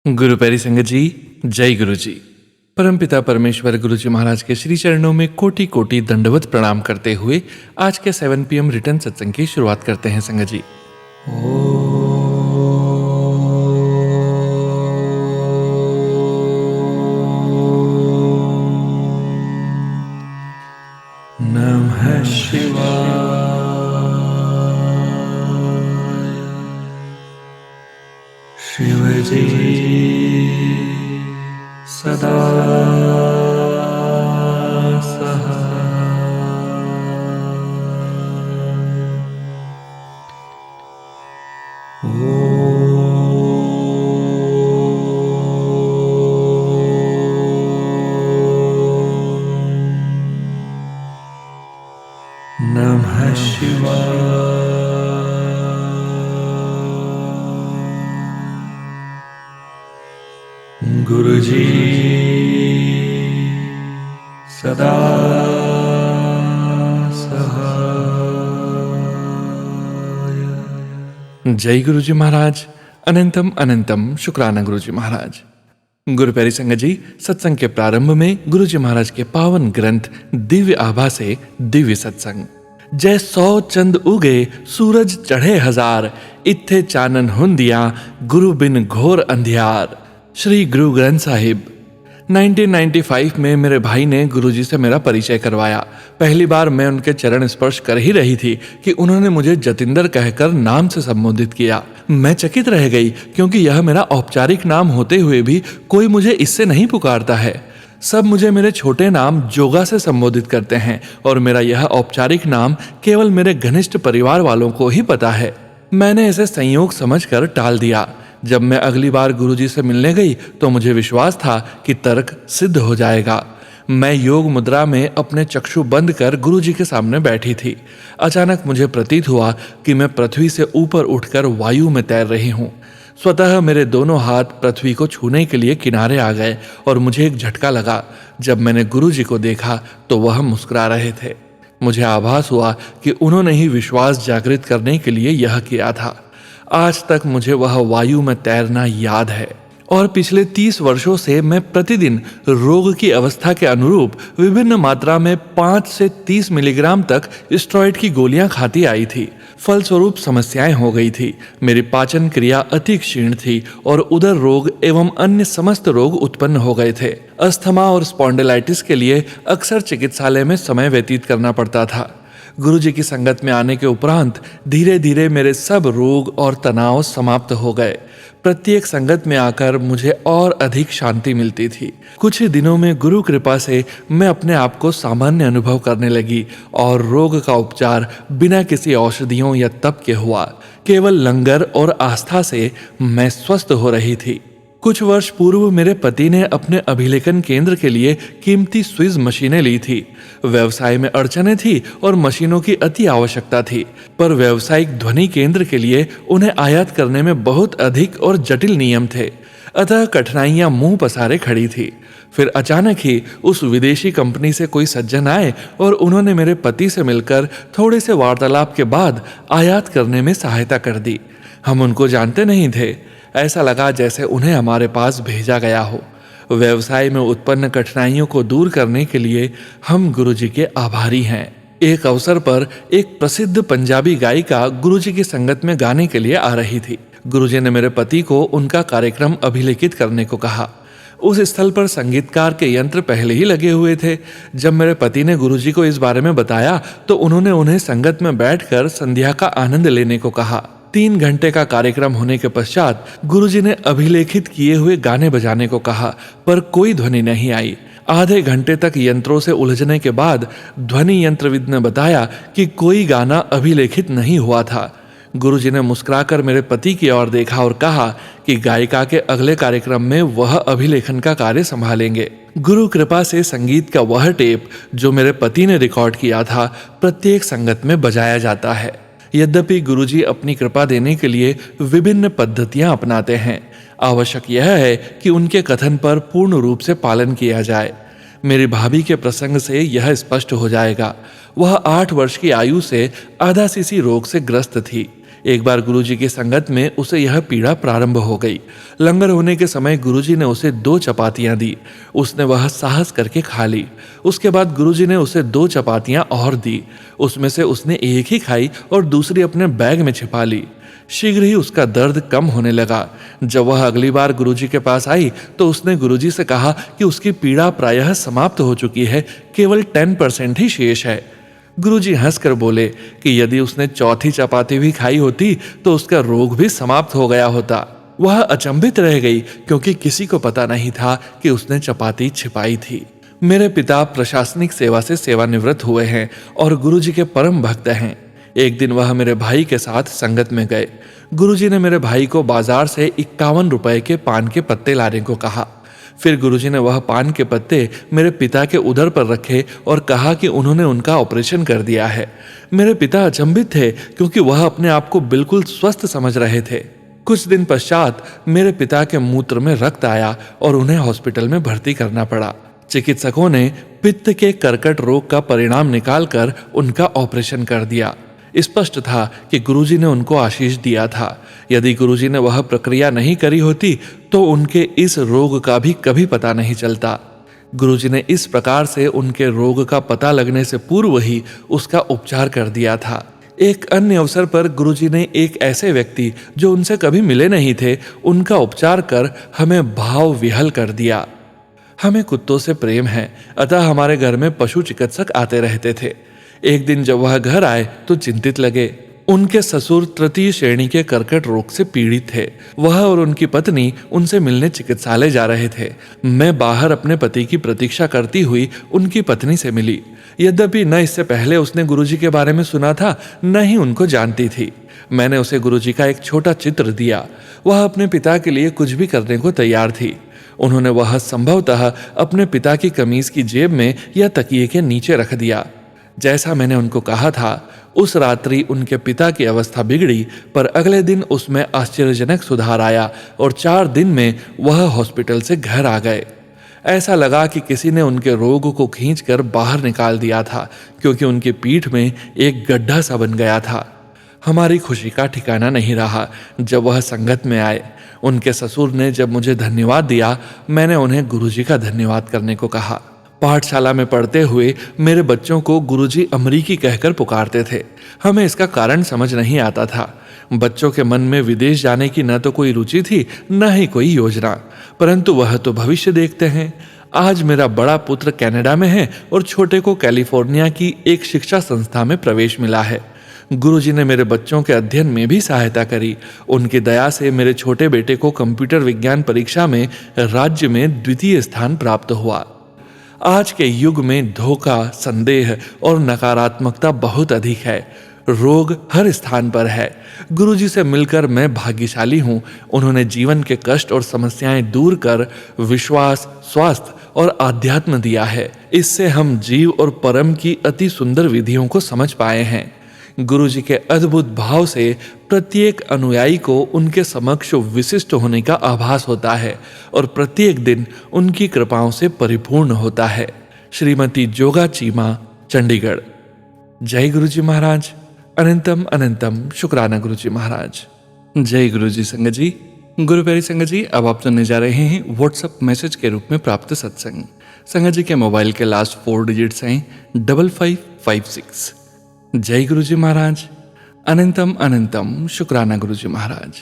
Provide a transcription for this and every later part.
गुरु प्यारी संगत जी, जय गुरु जी। परमपिता परमेश्वर गुरु जी महाराज के श्री चरणों में कोटि कोटि दंडवत प्रणाम करते हुए आज के 7 PM रिटर्न सत्संग की शुरुआत करते हैं संगत जी। नमः शिवाय। शिव जी सदा नमः शिवाय। गुरु जी सदा सहाय। जय गुरु जी महाराज। अनंतम अनंतम शुक्राना गुरु जी महाराज। गुरु प्यारी संगत जी, सत्संग के प्रारंभ में गुरु जी महाराज के पावन ग्रंथ दिव्य आभा से दिव्य सत्संग। जय 100 चंद उगे सूरज चढ़े हजार, इत्थे चानन हुंदिया गुरु बिन घोर अंधियार। श्री गुरु ग्रंथ साहिब। 1995 में मेरे भाई ने गुरुजी से मेरा परिचय करवाया। पहली बार मैं उनके चरण स्पर्श कर ही रही थी कि उन्होंने मुझे जतिंदर कहकर नाम से संबोधित किया। मैं चकित रह गई, क्योंकि यह मेरा औपचारिक नाम होते हुए भी कोई मुझे इससे नहीं पुकारता है। सब मुझे मेरे छोटे नाम जोगा से संबोधित करते हैं और मेरा यह औपचारिक नाम केवल मेरे घनिष्ठ परिवार वालों को ही पता है। मैंने इसे संयोग समझकर टाल दिया। जब मैं अगली बार गुरुजी से मिलने गई तो मुझे विश्वास था कि तर्क सिद्ध हो जाएगा। मैं योग मुद्रा में अपने चक्षु बंद कर गुरुजी के सामने बैठी थी। अचानक मुझे प्रतीत हुआ कि मैं पृथ्वी से ऊपर उठकर वायु में तैर रही हूँ। स्वतः मेरे दोनों हाथ पृथ्वी को छूने के लिए किनारे आ गए और मुझे एक झटका लगा। जब मैंने गुरुजी को देखा तो वह मुस्कुरा रहे थे। मुझे आभास हुआ कि उन्होंने ही विश्वास जागृत करने के लिए यह किया था। आज तक मुझे वह वायु में तैरना याद है और पिछले 30 वर्षों से मैं प्रतिदिन रोग की अवस्था के अनुरूप विभिन्न मात्रा में 5 से 30 मिलीग्राम तक स्टेरॉइड की गोलियां खाती आई थी। फलस्वरूप समस्याएं हो गई थी। मेरी पाचन क्रिया अति क्षीण थी और उदर रोग एवं अन्य समस्त रोग उत्पन्न हो गए थे। अस्थमा और स्पॉन्डिलाइटिस के लिए अक्सर चिकित्सालय में समय व्यतीत करना पड़ता था। गुरुजी की संगत में आने के उपरांत धीरे धीरे मेरे सब रोग और तनाव समाप्त हो गए। प्रत्येक संगत में आकर मुझे और अधिक शांति मिलती थी। कुछ ही दिनों में गुरु कृपा से मैं अपने आप को सामान्य अनुभव करने लगी और रोग का उपचार बिना किसी औषधियों या तप के हुआ। केवल लंगर और आस्था से मैं स्वस्थ हो रही थी। कुछ वर्ष पूर्व मेरे पति ने अपने अभिलेखन केंद्र के लिए कीमती स्विस मशीनें ली थी। व्यवसाय में अड़चनें थी और मशीनों की अति आवश्यकता थी, पर व्यावसायिक ध्वनि केंद्र के लिए उन्हें आयात करने में बहुत अधिक और जटिल नियम थे। अतः कठिनाइयां मुंह पसारे खड़ी थी। फिर अचानक ही उस विदेशी कंपनी से कोई सज्जन आए और उन्होंने मेरे पति से मिलकर थोड़े से वार्तालाप के बाद आयात करने में सहायता कर दी। हम उनको जानते नहीं थे। ऐसा लगा जैसे उन्हें हमारे पास भेजा गया हो। व्यवसाय में उत्पन्न कठिनाइयों को दूर करने के लिए हम गुरुजी के आभारी हैं। एक अवसर पर एक प्रसिद्ध पंजाबी गायिका गुरुजी की संगत में गाने के लिए आ रही थी। गुरुजी ने मेरे पति को उनका कार्यक्रम अभिलेखित करने को कहा। उस स्थल पर संगीतकार के यंत्र पहले ही लगे हुए थे। जब मेरे पति ने गुरुजी को इस बारे में बताया तो उन्होंने उन्हें संगत में बैठकर संध्या का आनंद लेने को कहा। 3 घंटे का कार्यक्रम होने के पश्चात गुरुजी ने अभिलेखित किए हुए गाने बजाने को कहा, पर कोई ध्वनि नहीं आई। आधे घंटे तक यंत्रों से उलझने के बाद ध्वनि यंत्रविद ने बताया कि कोई गाना अभिलेखित नहीं हुआ था। गुरुजी ने मुस्कुराकर मेरे पति की ओर देखा और कहा कि गायिका के अगले कार्यक्रम में वह अभिलेखन का कार्य संभालेंगे। गुरु कृपा से संगीत का वह टेप जो मेरे पति ने रिकॉर्ड किया था प्रत्येक संगत में बजाया जाता है। यद्यपि गुरुजी अपनी कृपा देने के लिए विभिन्न पद्धतियां अपनाते हैं, आवश्यक यह है कि उनके कथन पर पूर्ण रूप से पालन किया जाए। मेरी भाभी के प्रसंग से यह स्पष्ट हो जाएगा। वह 8 वर्ष की आयु से आधा सीसी रोग से ग्रस्त थी। एक बार गुरुजी की संगत में उसे यह पीड़ा प्रारंभ हो गई। लंगर होने के समय गुरुजी ने उसे 2 चपातियां दी। उसने वह साहस करके खा ली। उसके बाद गुरुजी ने उसे 2 चपातियां और दी। उसमें से उसने एक ही खाई और दूसरी अपने बैग में छिपा ली। शीघ्र ही उसका दर्द कम होने लगा। जब वह अगली बार गुरुजी के पास आई तो उसने गुरुजी से कहा कि उसकी पीड़ा प्रायः समाप्त हो चुकी है, केवल 10% ही शेष है। गुरुजी हंसकर बोले कि यदि उसने चौथी चपाती भी खाई होती तो उसका रोग भी समाप्त हो गया होता। वह अचंभित रह गई क्योंकि किसी को पता नहीं था कि उसने चपाती छिपाई थी। मेरे पिता प्रशासनिक सेवा से सेवानिवृत्त हुए हैं और गुरुजी के परम भक्त हैं। एक दिन वह मेरे भाई के साथ संगत में गए। गुरुजी ने मेरे भाई को बाजार से 51 रुपए के पान के पत्ते लाने को कहा। फिर गुरुजी ने वह पान के पत्ते मेरे पिता के उदर पर रखे और कहा कि उन्होंने उनका ऑपरेशन कर दिया है। मेरे पिता अचंभित थे क्योंकि वह अपने आप को बिल्कुल स्वस्थ समझ रहे थे। कुछ दिन पश्चात मेरे पिता के मूत्र में रक्त आया और उन्हें हॉस्पिटल में भर्ती करना पड़ा। चिकित्सकों ने पित्त के कर्कट रोग का परिणाम निकालकर उनका ऑपरेशन कर दिया। स्पष्ट था कि गुरुजी ने उनको आशीष दिया था। यदि गुरुजी ने वह प्रक्रिया नहीं करी होती तो उनके इस रोग का भी कभी पता नहीं चलता। गुरुजी ने इस प्रकार से उनके रोग का पता लगने से पूर्व ही उसका उपचार कर दिया था। एक अन्य अवसर पर गुरुजी ने एक ऐसे व्यक्ति जो उनसे कभी मिले नहीं थे, उनका उपचार कर हमें भाव विहल कर दिया। हमें कुत्तों से प्रेम है, अतः हमारे घर में पशु चिकित्सक आते रहते थे। एक दिन जब वह घर आए तो चिंतित लगे। उनके ससुर तृतीय श्रेणी के कर्कट रोग से पीड़ित थे। वह और उनकी पत्नी उनसे मिलने चिकित्सालय जा रहे थे। मैं बाहर अपने पति की प्रतीक्षा करती हुई उनकी पत्नी से मिली। यद्यपि न इससे पहले उसने गुरुजी के बारे में सुना था, न ही उनको जानती थी। मैंने उसे गुरुजी का एक छोटा चित्र दिया। वह अपने पिता के लिए कुछ भी करने को तैयार थी। उन्होंने वह संभवतः अपने पिता की कमीज की जेब में या तकिए के नीचे रख दिया। जैसा मैंने उनको कहा था, उस रात्रि उनके पिता की अवस्था बिगड़ी, पर अगले दिन उसमें आश्चर्यजनक सुधार आया और 4 दिन में वह हॉस्पिटल से घर आ गए। ऐसा लगा कि किसी ने उनके रोग को खींचकर बाहर निकाल दिया था, क्योंकि उनकी पीठ में एक गड्ढा सा बन गया था। हमारी खुशी का ठिकाना नहीं रहा जब वह संगत में आए। उनके ससुर ने जब मुझे धन्यवाद दिया, मैंने उन्हें गुरुजी का धन्यवाद करने को कहा। पाठशाला में पढ़ते हुए मेरे बच्चों को गुरुजी अमरीकी कहकर पुकारते थे। हमें इसका कारण समझ नहीं आता था। बच्चों के मन में विदेश जाने की न तो कोई रुचि थी, न ही कोई योजना, परंतु वह तो भविष्य देखते हैं। आज मेरा बड़ा पुत्र कनाडा में है और छोटे को कैलिफोर्निया की एक शिक्षा संस्था में प्रवेश मिला है। गुरुजी ने मेरे बच्चों के अध्ययन में भी सहायता करी। उनकी दया से मेरे छोटे बेटे को कंप्यूटर विज्ञान परीक्षा में राज्य में 2य स्थान प्राप्त हुआ। आज के युग में धोखा, संदेह और नकारात्मकता बहुत अधिक है। रोग हर स्थान पर है। गुरुजी से मिलकर मैं भाग्यशाली हूँ। उन्होंने जीवन के कष्ट और समस्याएं दूर कर विश्वास, स्वास्थ्य और आध्यात्म दिया है। इससे हम जीव और परम की अति सुंदर विधियों को समझ पाए हैं। गुरुजी के अद्भुत भाव से प्रत्येक अनुयायी को उनके समक्ष विशिष्ट होने का आभास होता है और प्रत्येक दिन उनकी कृपाओं से परिपूर्ण होता है। श्रीमती जोगा चीमा, चंडीगढ़। जय गुरुजी महाराज। अनंतम अनंतम शुक्राना गुरुजी महाराज। जय गुरुजी संगत जी। गुरु प्यारी संगत जी, अब आप सुनने जा रहे हैं व्हाट्सएप मैसेज के रूप में प्राप्त सत्संग। संगत जी के मोबाइल के लास्ट 4 डिजिट्स हैं 5556। जय गुरुजी महाराज। अनंतम अनंतम शुक्राना गुरुजी महाराज।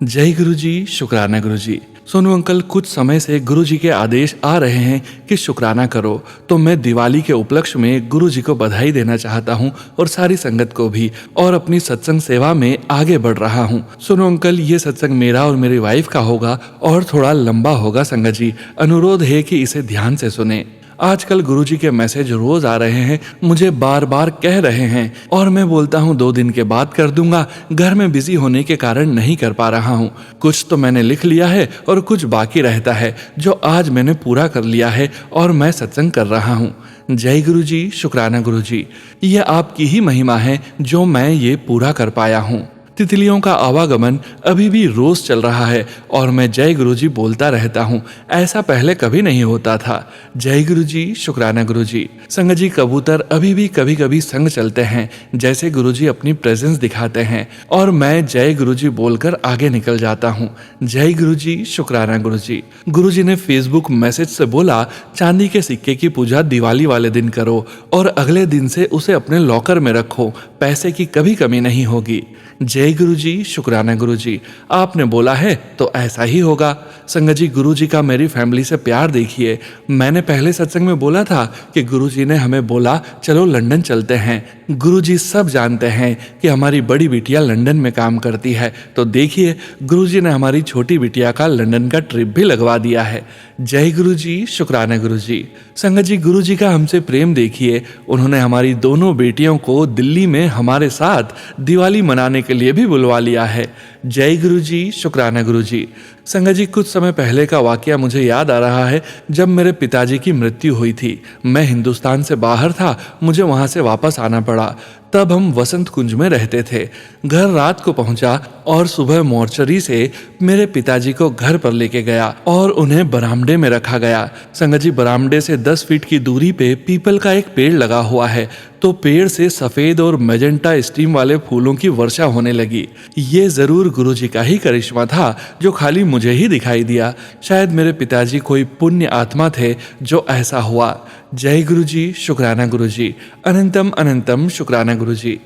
जय गुरुजी, शुक्राना गुरुजी। सोनू अंकल, कुछ समय से गुरुजी के आदेश आ रहे हैं कि शुक्राना करो, तो मैं दिवाली के उपलक्ष्य में गुरुजी को बधाई देना चाहता हूं और सारी संगत को भी, और अपनी सत्संग सेवा में आगे बढ़ रहा हूं। सोनू अंकल, ये सत्संग मेरा और मेरी वाइफ का होगा और थोड़ा लंबा होगा। संगत जी, अनुरोध है कि इसे ध्यान से सुने। आजकल गुरुजी के मैसेज रोज आ रहे हैं, मुझे बार बार कह रहे हैं और मैं बोलता हूँ 2 दिन के बाद कर दूंगा। घर में बिजी होने के कारण नहीं कर पा रहा हूँ। कुछ तो मैंने लिख लिया है और कुछ बाकी रहता है, जो आज मैंने पूरा कर लिया है और मैं सत्संग कर रहा हूँ। जय गुरुजी, शुक्राना गुरुजी। यह आपकी ही महिमा है जो मैं ये पूरा कर पाया हूँ। तितलियों का आवागमन अभी भी रोज चल रहा है और मैं जय गुरुजी बोलता रहता हूँ। ऐसा पहले कभी नहीं होता था। जय गुरुजी, शुक्राना गुरुजी। संगत जी, कबूतर अभी भी कभी कभी संग चलते हैं जैसे गुरुजी अपनी प्रेजेंस दिखाते हैं और मैं जय गुरुजी बोलकर आगे निकल जाता हूँ। जय गुरुजी, शुक्राना गुरुजी। गुरुजी ने फेसबुक मैसेज से बोला, चांदी के सिक्के की पूजा दिवाली वाले दिन करो और अगले दिन से उसे अपने लॉकर में रखो, पैसे की कभी कमी नहीं होगी। जय गुरुजी, शुक्राना गुरुजी। आपने बोला है तो ऐसा ही होगा। संगत जी, गुरुजी का मेरी फैमिली से प्यार देखिए। मैंने पहले सत्संग में बोला था कि गुरुजी ने हमें बोला चलो लंदन चलते हैं। गुरुजी सब जानते हैं कि हमारी बड़ी बिटिया लंदन में काम करती है, तो देखिए गुरुजी ने हमारी छोटी बिटिया का लंदन का ट्रिप भी लगवा दिया है। जय गुरुजी, शुक्राना गुरुजी। संगत जी, गुरुजी का हमसे प्रेम देखिए। उन्होंने हमारी दोनों बेटियों को दिल्ली में हमारे साथ दिवाली मनाने के लिए भी बुलवा लिया है। जय गुरुजी, शुक्राना गुरुजी। संगत जी, कुछ समय पहले का वाकया मुझे याद आ रहा है जब मेरे पिताजी की मृत्यु हुई थी। मैं हिंदुस्तान से बाहर था, मुझे वहां से वापस आना पड़ा। तब हम वसंत कुंज में रहते थे। घर रात को पहुंचा और सुबह मोर्चरी से मेरे पिताजी को घर पर लेके गया और उन्हें बरामदे में रखा गया। संगत जी, बरामदे से 10 फीट की दूरी पे पीपल का एक पेड़ लगा हुआ है, तो पेड़ से सफेद और मैजेंटा स्टीम वाले फूलों की वर्षा होने लगी। ये जरूर गुरुजी का ही करिश्मा था जो खाली मुझे ही दिखाई दिया। शायद मेरे पिताजी कोई पुण्य आत्मा थे जो ऐसा हुआ। जय गुरुजी, शुक्राना गुरुजी। अनंतम अनंतम शुक्राना गुरुजी।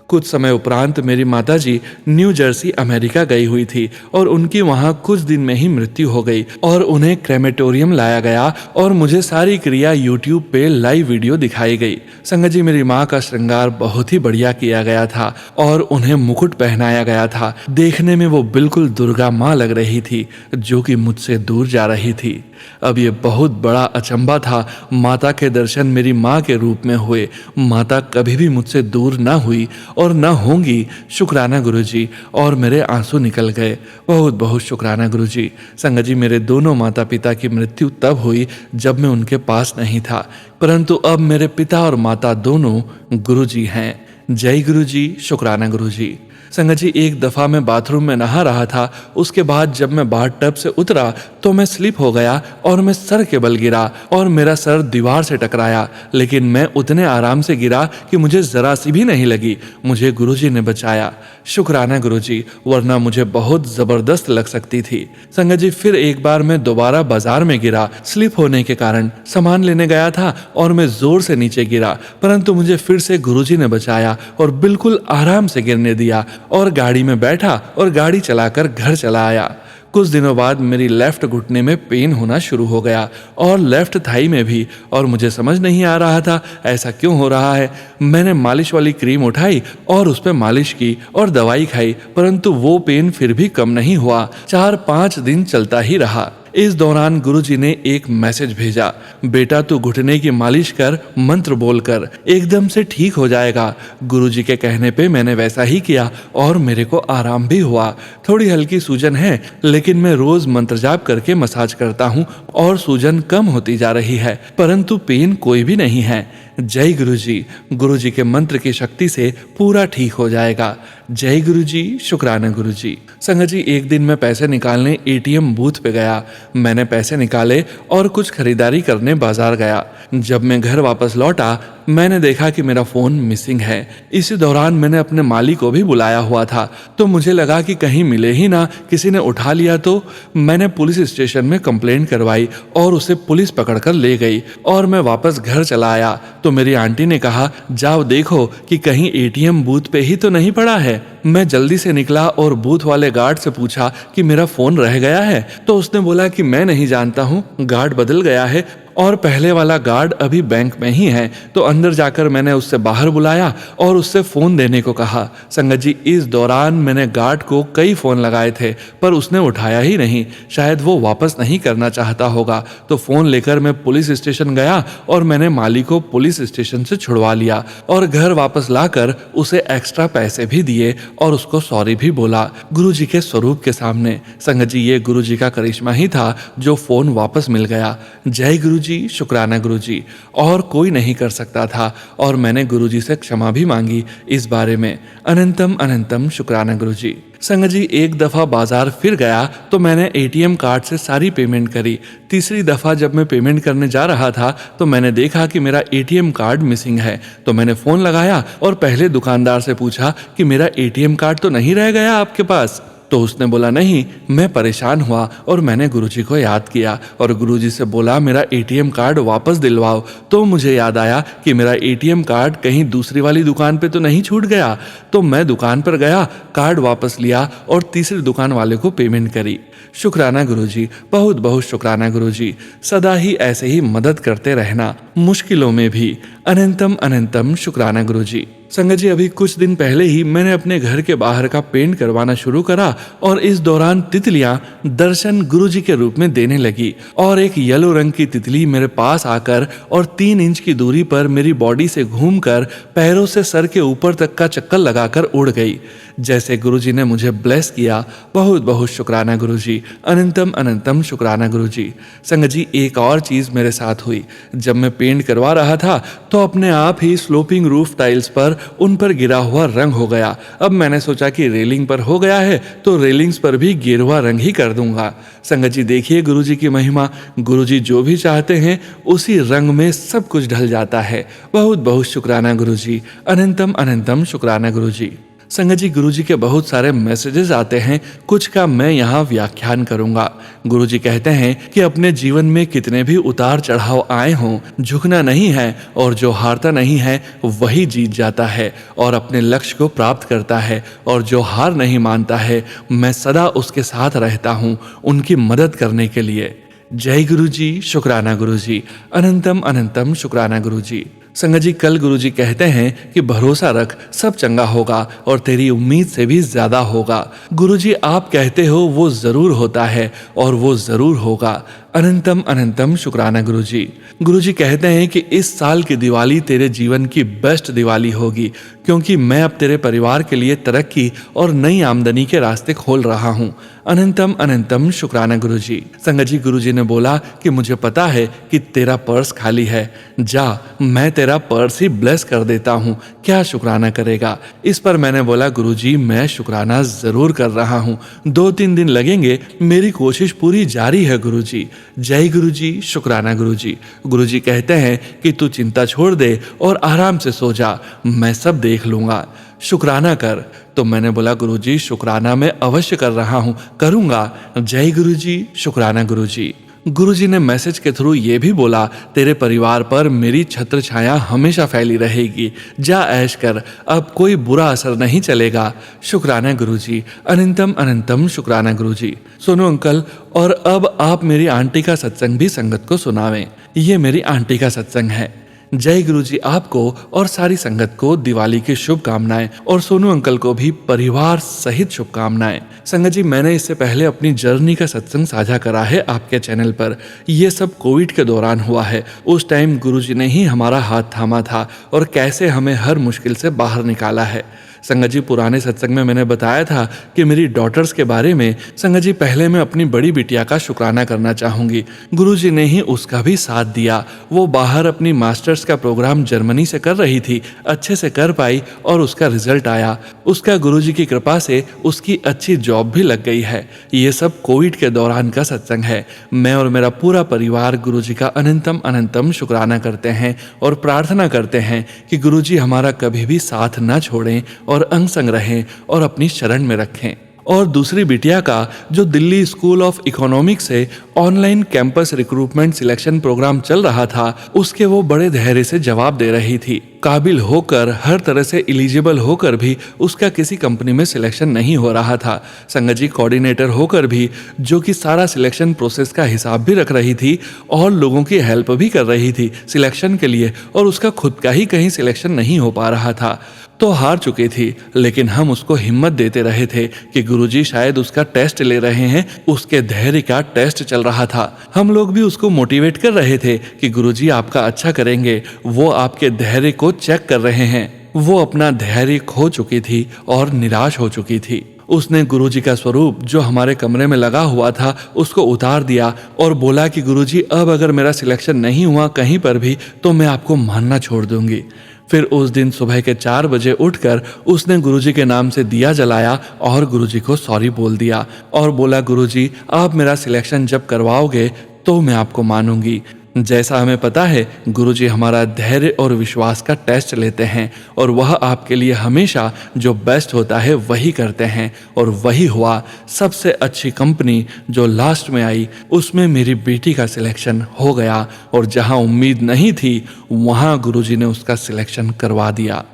कुछ समय उपरांत मेरी माताजी न्यू जर्सी अमेरिका गई हुई थी और उनकी वहां कुछ दिन में ही मृत्यु हो गई और उन्हें क्रेमेटोरियम लाया गया और मुझे सारी क्रिया यूट्यूब पे लाइव वीडियो दिखाई गई। संगत जी, मेरी माँ का श्रृंगार बहुत ही बढ़िया किया गया था और उन्हें मुकुट पहनाया गया था। देखने में वो बिल्कुल दुर्गा माँ लग रही थी जो कि मुझसे दूर जा रही थी। अब ये बहुत बड़ा अचंभा था। माता के दर्शन मेरी माँ के रूप में हुए। माता कभी भी मुझसे दूर ना हुई और न होंगी। शुक्राना गुरुजी। और मेरे आंसू निकल गए। बहुत बहुत शुक्राना गुरुजी। संगत जी, मेरे दोनों माता पिता की मृत्यु तब हुई जब मैं उनके पास नहीं था, परंतु अब मेरे पिता और माता दोनों गुरुजी हैं। जय गुरुजी, शुक्राना गुरुजी। संगत जी, एक दफा मैं बाथरूम में नहा रहा था। उसके बाद जब मैं बाथ टब से उतरा तो मैं स्लिप हो गया और मैं सर के बल गिरा और मेरा सर दीवार से टकराया, लेकिन मैं उतने आराम से गिरा कि मुझे जरा सी भी नहीं लगी। मुझे गुरुजी ने बचाया। शुक्राना गुरुजी, वरना मुझे बहुत जबरदस्त लग सकती थी। संगत जी, फिर एक बार मैं दोबारा बाजार में गिरा। स्लिप होने के कारण सामान लेने गया था और मैं जोर से नीचे गिरा, परंतु मुझे फिर से गुरुजी ने बचाया और बिल्कुल आराम से गिरने दिया और गाड़ी में बैठा और गाड़ी चलाकर घर चला आया। कुछ दिनों बाद मेरी लेफ्ट घुटने में पेन होना शुरू हो गया और लेफ्ट थाई में भी, और मुझे समझ नहीं आ रहा था ऐसा क्यों हो रहा है। मैंने मालिश वाली क्रीम उठाई और उस पर मालिश की और दवाई खाई, परंतु वो पेन फिर भी कम नहीं हुआ। 4-5 दिन चलता ही रहा। इस दौरान गुरुजी ने एक मैसेज भेजा, बेटा तू घुटने की मालिश कर, मंत्र बोलकर एकदम से ठीक हो जाएगा। गुरुजी के कहने पे मैंने वैसा ही किया और मेरे को आराम भी हुआ। थोड़ी हल्की सूजन है, लेकिन मैं रोज मंत्र जाप करके मसाज करता हूँ और सूजन कम होती जा रही है, परंतु पेन कोई भी नहीं है। जय गुरुजी। गुरुजी के मंत्र की शक्ति से पूरा ठीक हो जाएगा। जय गुरुजी, शुक्राना गुरुजी। संगत जी, एक दिन मैं पैसे निकालने एटीएम बूथ पे गया। मैंने पैसे निकाले और कुछ खरीदारी करने बाजार गया। जब मैं घर वापस लौटा मैंने देखा कि मेरा फोन मिसिंग है। इसी दौरान मैंने अपने मालिक को भी बुलाया हुआ था, तो मुझे लगा कि कहीं मिले ही ना, किसी ने उठा लिया तो। मैंने पुलिस स्टेशन में कंप्लेंट करवाई और उसे पुलिस पकड़कर ले गई और मैं वापस घर चला आया तो मेरी आंटी ने कहा, जाओ देखो कि कहीं एटीएम बूथ पे ही तो नहीं पड़ा है। मैं जल्दी से निकला और बूथ वाले गार्ड से पूछा कि मेरा फोन रह गया है, तो उसने बोला कि मैं नहीं जानता हूँ, गार्ड बदल गया है और पहले वाला गार्ड अभी बैंक में ही है। तो अंदर जाकर मैंने उससे बाहर बुलाया और उससे फोन देने को कहा। संगत जी, इस दौरान मैंने गार्ड को कई फोन लगाए थे पर उसने उठाया ही नहीं। शायद वो वापस नहीं करना चाहता होगा। तो फोन लेकर मैं पुलिस स्टेशन गया और मैंने मालिक को पुलिस स्टेशन से छुड़वा लिया और घर वापस लाकर उसे एक्स्ट्रा पैसे भी दिए और उसको सॉरी भी बोला गुरुजी के स्वरूप के सामने। संगत जी, ये गुरुजी का करिश्मा ही था जो फोन वापस मिल गया। जय गुरुजी, गुरुजी, शुक्राना गुरुजी, और कोई नहीं कर सकता था और मैंने गुरुजी से क्षमा भी मांगी इस बारे में। अनंतम अनंतम शुक्राना गुरुजी। संगत जी, एक दफ़ा बाजार फिर गया तो मैंने एटीएम कार्ड से सारी पेमेंट करी। तीसरी दफ़ा जब मैं पेमेंट करने जा रहा था तो मैंने देखा कि मेरा एटीएम कार्ड मिसिंग है। तो मैंने फ़ोन लगाया और पहले दुकानदार से पूछा कि मेरा एटीएम कार्ड तो नहीं रह गया आपके पास? तो उसने बोला नहीं। मैं परेशान हुआ और मैंने गुरुजी को याद किया और गुरुजी से बोला मेरा एटीएम कार्ड वापस दिलवाओ। तो मुझे याद आया कि मेरा एटीएम कार्ड कहीं दूसरी वाली दुकान पे तो नहीं छूट गया। तो मैं दुकान पर गया, कार्ड वापस लिया और तीसरी दुकान वाले को पेमेंट करी। शुक्राना गुरुजी, बहुत बहुत शुक्राना गुरुजी। सदा ही ऐसे ही मदद करते रहना, मुश्किलों में भी। अनंतम अनंतम शुक्राना गुरुजी। संगत जी, अभी कुछ दिन पहले ही मैंने अपने घर के बाहर का पेंट करवाना शुरू करा और इस दौरान तितलियां दर्शन गुरुजी के रूप में देने लगी और एक येलो रंग की तितली मेरे पास आकर और 3 इंच की दूरी पर मेरी बॉडी से घूमकर पैरों से सर के ऊपर तक का चक्कर लगाकर उड़ गई। जैसे गुरुजी ने मुझे ब्लेस किया। बहुत बहुत शुक्राना गुरुजी। अनंतम अनंतम शुक्राना गुरुजी। संगत जी, एक और चीज़ मेरे साथ हुई। जब मैं पेंट करवा रहा था तो अपने आप ही स्लोपिंग रूफ टाइल्स पर उन पर गिरा हुआ रंग हो गया। अब मैंने सोचा कि रेलिंग पर हो गया है तो रेलिंग्स पर भी गेरुआ रंग ही कर दूंगा। संगत जी, देखिए गुरुजी की महिमा। गुरुजी जो भी चाहते हैं उसी रंग में सब कुछ ढल जाता है। बहुत बहुत शुक्राना गुरुजी। अनंतम अनंतम शुक्राना गुरुजी। संगत जी, गुरुजी के बहुत सारे मैसेजेस आते हैं, कुछ का मैं यहाँ व्याख्यान करूंगा। गुरुजी कहते हैं कि अपने जीवन में कितने भी उतार चढ़ाव आए हों, झुकना नहीं है और जो हारता नहीं है वही जीत जाता है और अपने लक्ष्य को प्राप्त करता है। और जो हार नहीं मानता है, मैं सदा उसके साथ रहता हूँ उनकी मदद करने के लिए। जय गुरुजी, शुक्राना गुरुजी। अनंतम अनंतम शुक्राना गुरुजी। संगत जी, कल गुरुजी कहते हैं कि भरोसा रख, सब चंगा होगा और तेरी उम्मीद से भी ज्यादा होगा। गुरुजी, आप कहते हो वो जरूर होता है और वो जरूर होगा। अनंतम अनंतम शुक्राना गुरुजी। गुरुजी कहते हैं कि इस साल की दिवाली तेरे जीवन की बेस्ट दिवाली होगी क्योंकि मैं अब तेरे परिवार के लिए तरक्की और नई आमदनी के रास्ते खोल रहा हूँ। अनंतम अनंतम शुक्राना गुरुजी। संगत जी, गुरुजी ने बोला कि मुझे पता है कि तेरा पर्स खाली है, जा मैं तेरा पर्स ही ब्लेस कर देता हूँ, क्या शुक्राना करेगा? इस पर मैंने बोला गुरुजी, मैं शुक्राना जरूर कर रहा हूँ, 2-3 दिन लगेंगे, मेरी कोशिश पूरी जारी है गुरुजी। जय गुरुजी, शुक्राना गुरुजी। गुरुजी कहते हैं कि तू चिंता छोड़ दे और आराम से सो जा, मैं सब देख लूंगा, शुक्राना कर। तो मैंने बोला गुरुजी, शुक्राना मैं अवश्य कर रहा हूँ, करूंगा। जय गुरुजी, शुक्राना गुरुजी। गुरुजी ने मैसेज के थ्रू ये भी बोला, तेरे परिवार पर मेरी छत्र छाया हमेशा फैली रहेगी, जा ऐश कर, अब कोई बुरा असर नहीं चलेगा। शुक्राना गुरुजी। अनंतम अनंतम शुक्राना गुरुजी। सुनो अंकल, और अब आप मेरी आंटी का सत्संग भी संगत को सुनावें। ये मेरी आंटी का सत्संग है। जय गुरुजी, आपको और सारी संगत को दिवाली की शुभकामनाएं और सोनू अंकल को भी परिवार सहित शुभकामनाएं। संगत जी, मैंने इससे पहले अपनी जर्नी का सत्संग साझा करा है आपके चैनल पर। ये सब कोविड के दौरान हुआ है। उस टाइम गुरुजी ने ही हमारा हाथ थामा था और कैसे हमें हर मुश्किल से बाहर निकाला है। संगत जी, पुराने सत्संग में मैंने बताया था कि मेरी डॉटर्स के बारे में। संगत जी, पहले मैं अपनी बड़ी बिटिया का शुक्राना करना चाहूंगी। गुरुजी ने ही उसका भी साथ दिया। वो बाहर अपनी मास्टर्स का प्रोग्राम जर्मनी से कर रही थी, अच्छे से कर पाई और उसका रिजल्ट आया। उसका गुरुजी की कृपा से उसकी अच्छी जॉब भी लग गई है। ये सब कोविड के दौरान का सत्संग है। मैं और मेरा पूरा परिवार गुरुजी का अनंतम अनंतम शुक्राना करते हैं और प्रार्थना करते हैं कि गुरुजी हमारा कभी भी साथ न छोड़ें और अंग संग रहें और अपनी शरण में रखें। और दूसरी बिटिया का, जो दिल्ली स्कूल ऑफ इकोनॉमिक्स से online campus recruitment selection programme चल रहा था, उसके वो बड़े धैर्य से जवाब दे रही थी। काबिल होकर, हर तरह से एलिजिबल होकर भी उसका किसी कंपनी में सिलेक्शन नहीं हो रहा था। संगत जी, कोऑर्डिनेटर होकर भी, जो कि सारा सिलेक्शन प्रोसेस का हिसाब भी रख रही थी और लोगों की हेल्प भी कर रही थी सिलेक्शन के लिए, और उसका खुद का ही कहीं सिलेक्शन नहीं हो पा रहा था, तो हार चुकी थी। लेकिन हम उसको हिम्मत देते रहे थे कि गुरुजी शायद उसका टेस्ट ले रहे हैं, उसके धैर्य का टेस्ट चल रहा था। हम लोग भी उसको मोटिवेट कर रहे थे कि गुरुजी आपका अच्छा करेंगे, वो आपके धैर्य को चेक कर रहे हैं। वो अपना धैर्य खो चुकी थी और निराश हो चुकी थी। उसने गुरुजी का स्वरूप जो हमारे कमरे में लगा हुआ था उसको उतार दिया और बोला कि गुरुजी अब अगर मेरा सिलेक्शन नहीं हुआ कहीं पर भी तो मैं आपको मानना छोड़ दूंगी। फिर उस दिन सुबह के 4 बजे उठकर उसने गुरुजी के नाम से दिया जलाया और गुरुजी को सॉरी बोल दिया और बोला गुरुजी आप मेरा सिलेक्शन जब करवाओगे तो मैं आपको मानूंगी। जैसा हमें पता है गुरुजी हमारा धैर्य और विश्वास का टेस्ट लेते हैं और वह आपके लिए हमेशा जो बेस्ट होता है वही करते हैं और वही हुआ। सबसे अच्छी कंपनी जो लास्ट में आई उसमें मेरी बेटी का सिलेक्शन हो गया और जहां उम्मीद नहीं थी वहां गुरुजी ने उसका सिलेक्शन करवा दिया।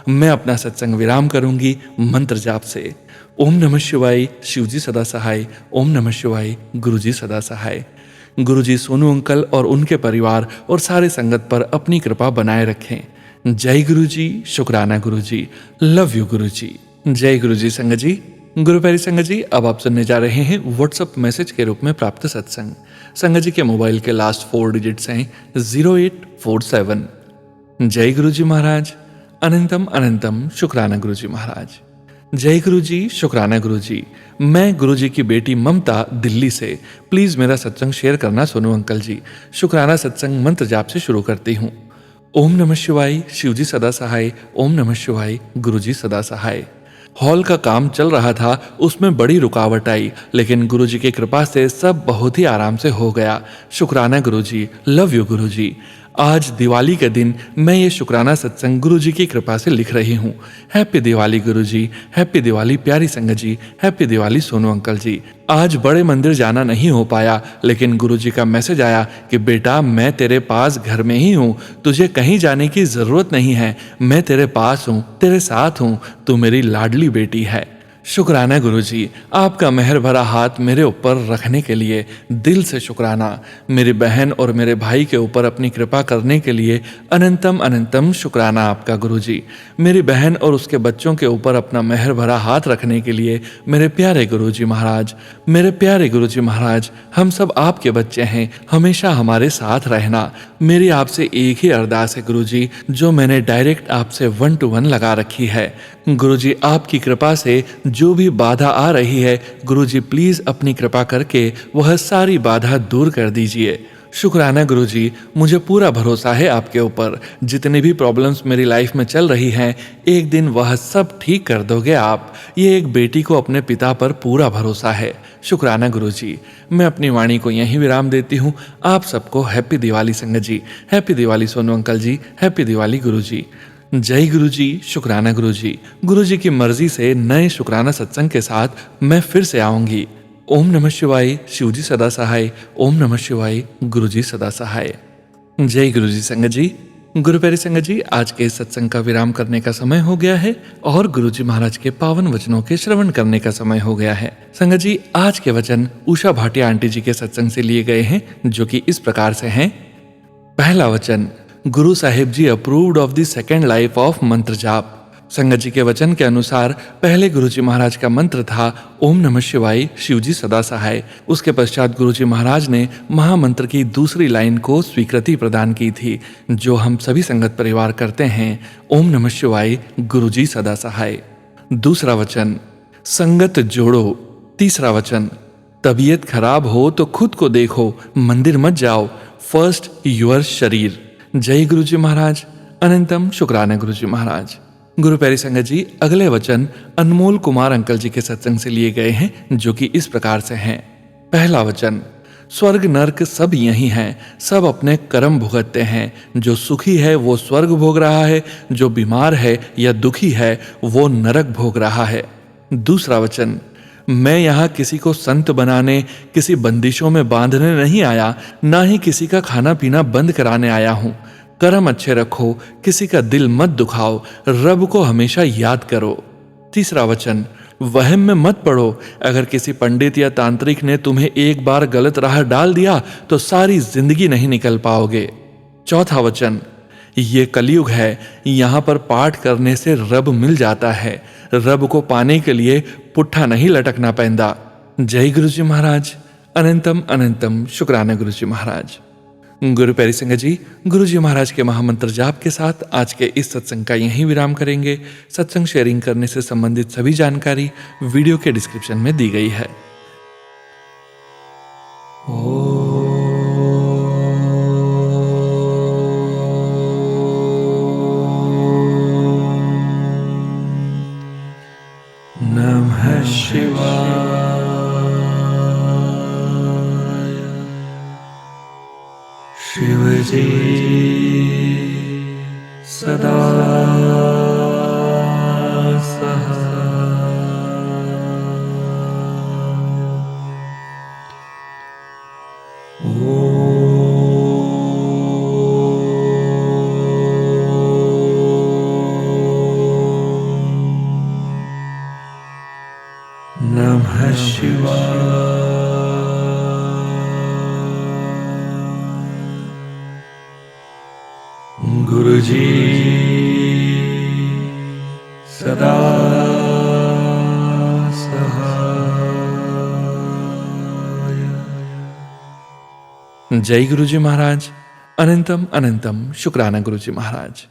मैं अपना सत्संग विराम करूंगी मंत्र जाप से। ओम नमः शिवाय, शिवजी सदा सहाय। ओम नमः शिवाय, गुरुजी सदा सहाय। गुरुजी सोनू अंकल और उनके परिवार और सारे संगत पर अपनी कृपा बनाए रखें। जय गुरुजी, शुक्राना गुरुजी, लव यू गुरुजी। जय गुरुजी संगत जी। गुरु प्यारी संगत जी, अब आप सुनने जा रहे हैं व्हाट्सएप मैसेज के रूप में प्राप्त सत्संग। संगत जी के मोबाइल के लास्ट 4 डिजिट्स हैं 0847। जय गुरुजी महाराज, अनंतम अनंतम शुक्राना गुरुजी महाराज। जय गुरुजी, शुक्राना गुरुजी। मैं गुरुजी की बेटी ममता दिल्ली से। प्लीज मेरा सत्संग शेयर करना सोनू अंकल जी। शुक्राना सत्संग मंत्र जाप से शुरू करती हूँ। ओम नमः शिवाय, शिवजी सदा सहाय। ओम नमः शिवाय, गुरुजी सदा सहाय। हॉल का काम चल रहा था, उसमें बड़ी रुकावट आई, लेकिन गुरुजी की कृपा से सब बहुत ही आराम से हो गया। शुक्राना गुरुजी, लव यू गुरुजी। आज दिवाली के दिन मैं ये शुक्राना सत्संग गुरुजी की कृपा से लिख रही हूँ। हैप्पी दिवाली गुरुजी, हैप्पी दिवाली प्यारी संगत जी, हैप्पी दिवाली सोनू अंकल जी। आज बड़े मंदिर जाना नहीं हो पाया, लेकिन गुरुजी का मैसेज आया कि बेटा मैं तेरे पास घर में ही हूँ, तुझे कहीं जाने की जरूरत नहीं है, मैं तेरे पास हूँ, तेरे साथ हूँ, तू मेरी लाडली बेटी है। शुक्राना गुरुजी, आपका मेहर भरा हाथ मेरे ऊपर रखने के लिए दिल से शुक्राना। मेरी बहन और मेरे भाई के ऊपर अपनी कृपा करने के लिए अनंतम अनंतम शुक्राना आपका गुरुजी। मेरी बहन और उसके बच्चों के ऊपर अपना मेहर भरा हाथ रखने के लिए मेरे प्यारे गुरुजी महाराज। मेरे प्यारे गुरुजी महाराज, हम सब आपके बच्चे हैं, हमेशा हमारे साथ रहना। मेरी आपसे एक ही अरदास है गुरुजी, जो मैंने डायरेक्ट आपसे 1 to 1 लगा रखी है। गुरुजी आपकी कृपा से जो भी बाधा आ रही है, गुरुजी प्लीज अपनी कृपा करके वह सारी बाधा दूर कर दीजिए। शुक्राना गुरुजी, मुझे पूरा भरोसा है आपके ऊपर। जितनी भी प्रॉब्लम्स मेरी लाइफ में चल रही हैं, एक दिन वह सब ठीक कर दोगे आप। ये एक बेटी को अपने पिता पर पूरा भरोसा है। शुक्राना गुरुजी। मैं अपनी वाणी को यहीं विराम देती हूँ। आप सबको हैप्पी दिवाली संगत जी, हैप्पी दिवाली सोनू अंकल जी, हैप्पी दिवाली गुरुजी। जय गुरुजी, शुक्राना गुरुजी। गुरुजी की मर्जी से नए शुक्राना सत्संग के साथ मैं फिर से आऊंगी। ओम नमः शिवाय, शिवजी सदा सहाय। ओम नमः शिवाय, गुरुजी सदा सहाय। जय गुरुजी संगत जी। गुरु प्यारी संगत जी, आज के सत्संग का विराम करने का समय हो गया है और गुरुजी महाराज के पावन वचनों के श्रवण करने का समय हो गया है। संगत जी, आज के वचन उषा भाटिया आंटी जी के सत्संग से लिए गए हैं, जो कि इस प्रकार से हैं। पहला वचन, Guru Sahib ji approved of the second life of mantra jaap. संगत जी के वचन के अनुसार पहले गुरुजी महाराज का मंत्र था ओम नमः शिवाय, शिवजी सदा सहाय। उसके पश्चात गुरुजी महाराज ने महामंत्र की दूसरी लाइन को स्वीकृति प्रदान की थी, जो हम सभी संगत परिवार करते हैं। ओम नमः शिवाय, गुरुजी सदा सहाय। दूसरा वचन, संगत जोड़ो। तीसरा वचन, तबीयत खराब हो तो खुद को देखो, मंदिर मत जाओ, फर्स्ट योर शरीर। जय गुरुजी महाराज, अनंतम शुक्राना गुरुजी महाराज। गुरु प्यारी संगत जी, अगले वचन अनमोल कुमार अंकल जी के सत्संग से लिए गए हैं, जो कि इस प्रकार से हैं। पहला वचन, स्वर्ग नर्क सब यही हैं, सब अपने कर्म भुगतते हैं। जो सुखी है वो स्वर्ग भोग रहा है, जो बीमार है या दुखी है वो नरक भोग रहा है। दूसरा वचन, मैं यहाँ किसी को संत बनाने, किसी बंदिशों में बांधने नहीं आया, ना ही किसी का खाना पीना बंद कराने आया हूँ। कर्म अच्छे रखो, किसी का दिल मत दुखाओ, रब को हमेशा याद करो। तीसरा वचन, वहम में मत पड़ो। अगर किसी पंडित या तांत्रिक ने तुम्हें एक बार गलत राह डाल दिया तो सारी जिंदगी नहीं निकल पाओगे। चौथा वचन, ये कलयुग है, यहाँ पर पाठ करने से रब मिल जाता है। रब को पाने के लिए पुट्ठा नहीं लटकना पैंदा। जय गुरुजी महाराज, अनंतम अनंतम शुक्राना गुरुजी महाराज। गुरु प्यारी संगत जी, गुरु जी महाराज के महामंत्र जाप के साथ आज के इस सत्संग का यहीं विराम करेंगे। सत्संग शेयरिंग करने से संबंधित सभी जानकारी वीडियो के डिस्क्रिप्शन में दी गई है। नमः शिवाय। शिवजी सदा नमः शिवाय। गुरुजी सदा सहाय। जय गुरुजी महाराज। अनंतम अनंतम शुक्राना गुरुजी महाराज।